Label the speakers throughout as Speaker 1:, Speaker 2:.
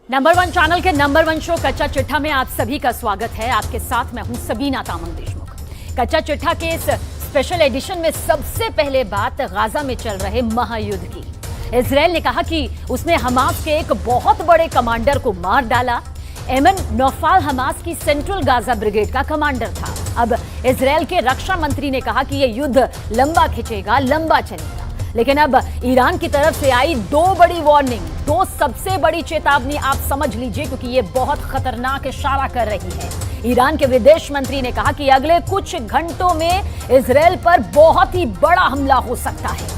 Speaker 1: Number one channel के number one show कच्चा चिट्ठा में आप सभी का स्वागत है। आपके साथ मैं हूं सबीना तामंग देशमुख। कच्चा चिट्ठा के इस स्पेशल एडिशन में सबसे पहले बात गाजा में चल रहे महायुद्ध की। इजरायल ने कहा कि उसने हमास के एक बहुत बड़े कमांडर को मार डाला। एमन नौफाल हमास की सेंट्रल गाजा ब्रिगेड का कमांडर था। अब इजरायल के रक्षा मंत्री ने कहा कि यह युद्ध लंबा खिंचेगा, लंबा चलेगा। लेकिन अब ईरान की तरफ से आई दो बड़ी वार्निंग, दो सबसे बड़ी चेतावनी आप समझ लीजिए, क्योंकि ये बहुत खतरनाक इशारा कर रही है। ईरान के विदेश मंत्री ने कहा कि अगले कुछ घंटों में इजरायल पर बहुत ही बड़ा हमला हो सकता है।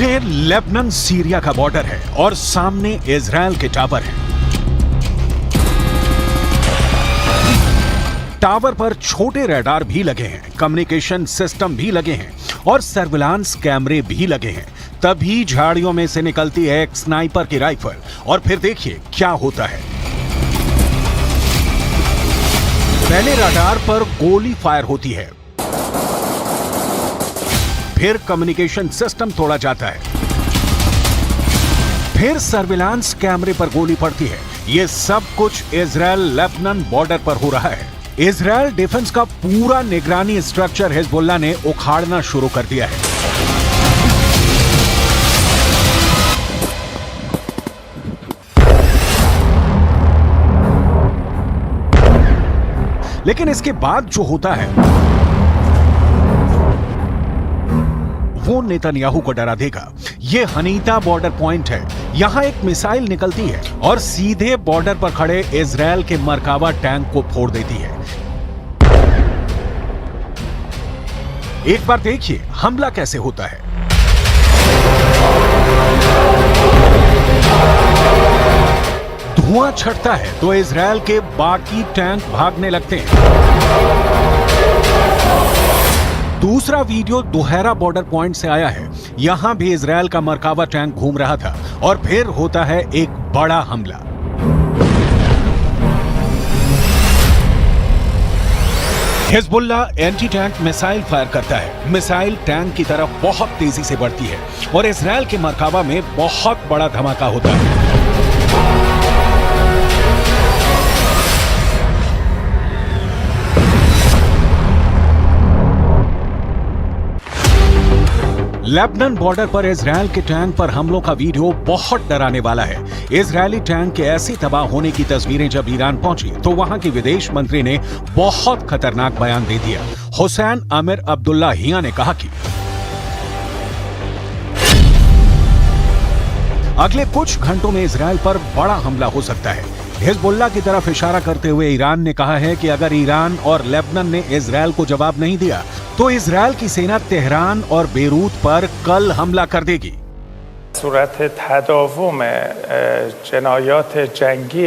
Speaker 2: ये लेबनान सीरिया का बॉर्डर है और सामने इजरायल के टावर हैं। टावर पर छोटे रडार भी लगे हैं, कम्युनिकेशन सिस्टम भी लगे हैं और सर्विलांस कैमरे भी लगे हैं। तभी झाड़ियों में से निकलती है एक स्नाइपर की राइफल और फिर देखिए क्या होता है। पहले रडार पर गोली फायर होती है, फिर कम्युनिकेशन सिस्टम तोड़ा जाता है, फिर सर्विलांस कैमरे पर गोली पड़ती है। यह सब कुछ इजरायल लेबनान बॉर्डर पर हो रहा है। इजरायल डिफेंस का पूरा निगरानी स्ट्रक्चर हिजबुल्लाह ने उखाड़ना शुरू कर दिया है। लेकिन इसके बाद जो होता है वो नेतन्याहू को डरा देगा। ये हनीता बॉर्डर पॉइंट है। यहां एक मिसाइल निकलती है और सीधे बॉर्डर पर खड़े इजरायल के मरकावा टैंक को फोड़ देती है। एक बार देखिए हमला कैसे होता है। धुआं छटता है तो इजरायल के बाकी टैंक भागने लगते हैं। दूसरा वीडियो दोहरा बॉर्डर पॉइंट से आया है। यहां भी इजरायल का मरकावा टैंक घूम रहा था और फिर होता है एक बड़ा हमला। Hezbollah anti tank missile fire करता है। मिसाइल टैंक की तरफ बहुत तेजी से बढ़ती है और इजरायल के मरकावा में बहुत बड़ा धमाका होता है। लेबनान बॉर्डर पर इजरायल के टैंक पर हमलों का वीडियो बहुत डराने वाला है। इजरायली टैंक के ऐसी तबाह होने की तस्वीरें जब ईरान पहुंची तो वहां के विदेश मंत्री ने बहुत खतरनाक बयान दे दिया। हुसैन आमिर अब्दुल्लाहियां ने कहा कि अगले कुछ घंटों में इजरायल पर बड़ा हमला हो सकता है। हिजबुल्लाह की तरफ इशारा करते हुए ईरान ने कहा है कि अगर ईरान और लेबनान ने इजरायल को जवाब नहीं दिया तो इजरायल की सेना तेहरान और बेरूत पर कल हमला कर देगी।
Speaker 3: सूरत तदावुम जनायात जंगी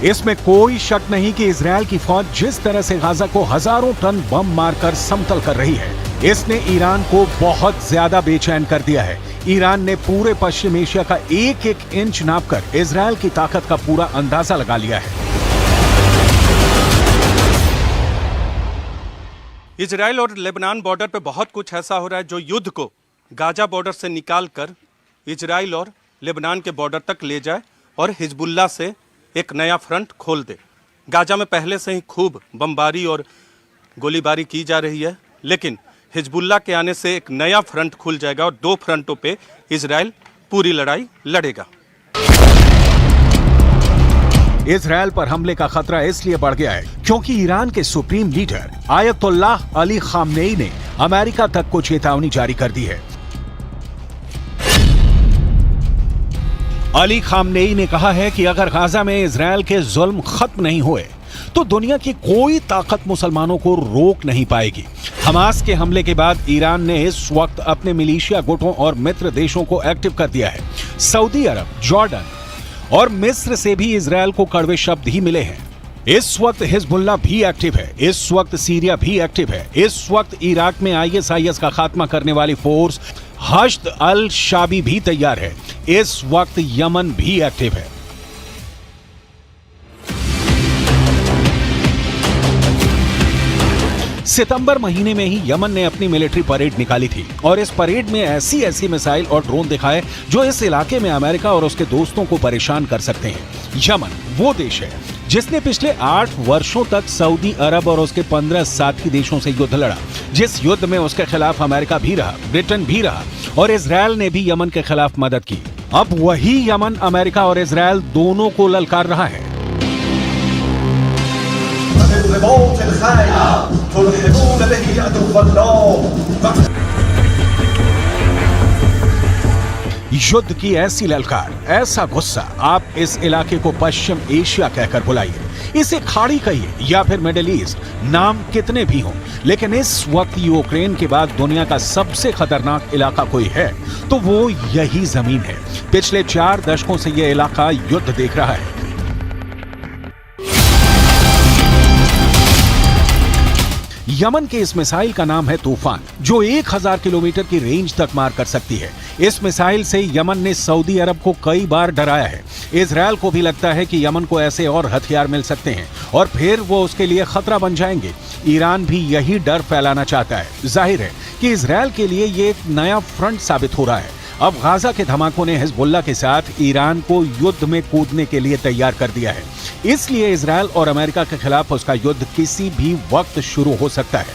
Speaker 2: इसमें कोई शक नहीं कि इजरायल की फौज जिस तरह से गाजा को हजारों टन बम मारकर समतल कर रही है, इसने ईरान को बहुत ज्यादा बेचैन कर दिया है। ईरान ने पूरे पश्चिम एशिया का एक एक इंच नापकर इजरायल की ताकत का पूरा अंदाजा लगा लिया है।
Speaker 4: इजरायल और लेबनान बॉर्डर पे बहुत कुछ ऐसा हो रहा है जो युद्ध को गाजा बॉर्डर से निकालकर इजरायल और लेबनान के बॉर्डर तक ले जाए और हिजबुल्लाह से एक नया फ्रंट खोल दे। गाजा में पहले से ही खूब बमबारी और गोलीबारी की जा रही है, लेकिन हिजबुल्लाह के आने से एक नया फ्रंट खुल जाएगा और दो फ्रंटों पे इजरायल पूरी लड़ाई लड़ेगा।
Speaker 2: इजरायल पर हमले का खतरा इसलिए बढ़ गया है क्योंकि ईरान के supreme leader Ayatollah Ali Khamenei ने अमेरिका तक को चेतावनी जारी कर दी है। अली खामनेई ने कहा है कि अगर गाजा में इजरायल के जुल्म खत्म नहीं हुए तो दुनिया की कोई ताकत मुसलमानों को रोक नहीं पाएगी। हमास के हमले के बाद ईरान ने इस वक्त अपने मिलिशिया गुटों और मित्र देशों को एक्टिव कर दिया है। सऊदी अरब, जॉर्डन और मिस्र से भी इजरायल को कड़वे शब्द ही मिले हैं। इस वक्त हिजबुल्लाह भी एक्टिव है, इस वक्त सीरिया भी एक्टिव है, इस वक्त इराक में ISIS का खात्मा करने वाली फोर्स हश्द अल शाबी भी तैयार है, इस वक्त यमन भी एक्टिव है। सितंबर महीने में ही यमन ने अपनी मिलिट्री परेड निकाली थी और इस परेड में ऐसी ऐसी मिसाइल और ड्रोन दिखाए जो इस इलाके में अमेरिका और उसके दोस्तों को परेशान कर सकते हैं। यमन वो देश है जिसने पिछले 8 वर्षों तक सऊदी अरब और उसके 15 साथी देशों से युद्ध लड़ा, जिस युद्ध में उसके खिलाफ अमेरिका भी रहा, ब्रिटेन भी रहा और इजरायल ने भी यमन के खिलाफ मदद की। अब वही यमन अमेरिका और इजरायल दोनों को ललकार रहा है। युद्ध की ऐसी ललकार, ऐसा गुस्सा, आप इस इलाके को पश्चिम एशिया कहकर बुलाइए, इसे खाड़ी कहिए या फिर मिडिल ईस्ट, नाम कितने भी हों, लेकिन इस वक्त यूक्रेन के बाद दुनिया का सबसे खतरनाक इलाका कोई है तो वो यही जमीन है। पिछले 4 दशकों से यह इलाका युद्ध देख रहा है। यमन के इस मिसाइल का नाम है तूफान, जो 1000 किलोमीटर की रेंज तक मार कर सकती है। इस मिसाइल से यमन ने सऊदी अरब को कई बार डराया है। इजरायल को भी लगता है कि यमन को ऐसे और हथियार मिल सकते हैं और फिर वो उसके लिए खतरा बन जाएंगे। ईरान भी यही डर फैलाना चाहता है। जाहिर है कि इजरायल के लिए ये एक नया फ्रंट साबित हो रहा है। अब गाजा के धमाकों ने हिजबुल्लाह के साथ ईरान को युद्ध में कूदने के लिए तैयार कर दिया है। इसलिए इजरायल और अमेरिका के खिलाफ उसका युद्ध किसी भी वक्त शुरू हो सकता है।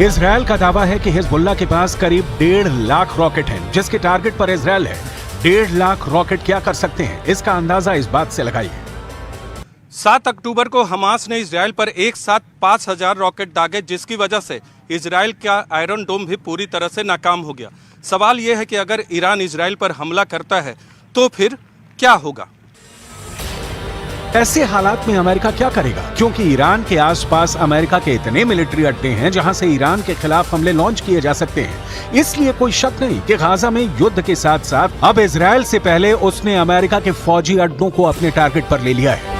Speaker 2: इजरायल का दावा है कि हिजबुल्लाह के पास करीब 1.5 लाख रॉकेट हैं, जिसके टारगेट पर इजरायल है। 1.5 लाख रॉकेट क्या कर सकते हैं, इसका अंदाजा इस बात से लगाइए।
Speaker 4: 7 अक्टूबर को हमास ने इजरायल पर एक साथ 5000 रॉकेट दागे, जिसकी वजह से इजरायल का आयरन डोम भी पूरी तरह से नाकाम हो गया। सवाल यह है कि अगर ईरान इजरायल पर हमला करता है तो फिर क्या होगा?
Speaker 2: ऐसे हालात में अमेरिका क्या करेगा? क्योंकि ईरान के आसपास अमेरिका के इतने मिलिट्री अड्डे हैं जहां से ईरान के खिलाफ हमले लॉन्च किए जा सकते हैं। इसलिए कोई शक नहीं कि गाजा में युद्ध के साथ साथ अब इजरायल से पहले उसने अमेरिका के फौजी अड्डों को अपने टारगेट पर ले लिया है।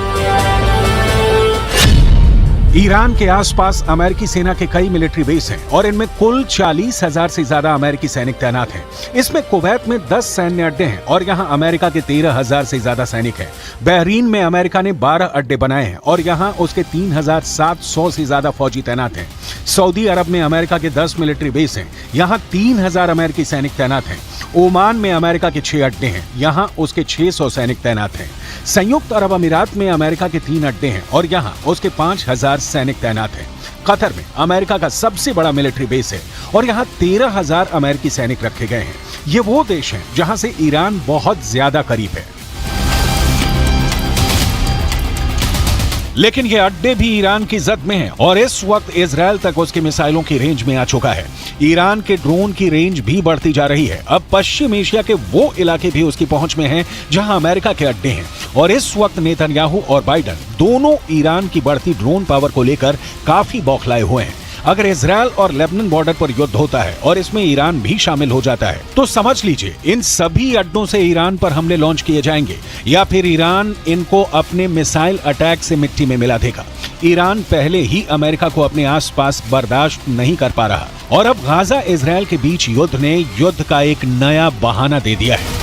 Speaker 2: ईरान के आसपास अमेरिकी सेना के कई मिलिट्री बेस हैं और इनमें कुल 40,000 से ज्यादा अमेरिकी सैनिक तैनात हैं। इसमें कुवैत में 10 सैन्य अड्डे हैं और यहां अमेरिका के 13,000 से ज्यादा सैनिक हैं। बहरीन में अमेरिका ने 12 अड्डे बनाए हैं और यहां उसके 3,700 से ज्यादा फौजी तैनात हैं। सऊदी अरब में अमेरिका के 10 मिलिट्री बेस हैं, यहां 3,000 अमेरिकी सैनिक तैनात हैं। ओमान में अमेरिका के 6 अड्डे हैं, यहां उसके 600 सैनिक तैनात हैं। संयुक्त अरब अमीरात में अमेरिका के 3 अड्डे हैं और यहां उसके 5,000 सैनिक तैनात हैं। कतर में अमेरिका का सबसे बड़ा मिलिट्री बेस है और यहां 13,000 अमेरिकी सैनिक रखे गए हैं। ये वो देश हैं जहां से ईरान बहुत ज्यादा करीब है। लेकिन ये अड्डे भी ईरान की जद में हैं और इस वक्त इजरायल तक उसकी मिसाइलों की रेंज में आ चुका है। ईरान के ड्रोन की रेंज भी बढ़ती जा रही है। अब पश्चिम एशिया के वो इलाके भी उसकी पहुंच में हैं जहां अमेरिका के अड्डे हैं और इस वक्त नेतन्याहू और बाइडन दोनों ईरान की बढ़ती ड्रोन पावर को लेकर काफी बौखलाए हुए हैं। अगर इजरायल और लेबनान बॉर्डर पर युद्ध होता है और इसमें ईरान भी शामिल हो जाता है तो समझ लीजिए इन सभी अड्डों से ईरान पर हमले लॉन्च किए जाएंगे या फिर ईरान इनको अपने मिसाइल अटैक से मिट्टी में मिला देगा। ईरान पहले ही अमेरिका को अपने आसपास बर्दाश्त नहीं कर पा रहा और अब गाजा इजरायल के बीच युद्ध ने युद्ध का एक नया बहाना दे दिया है।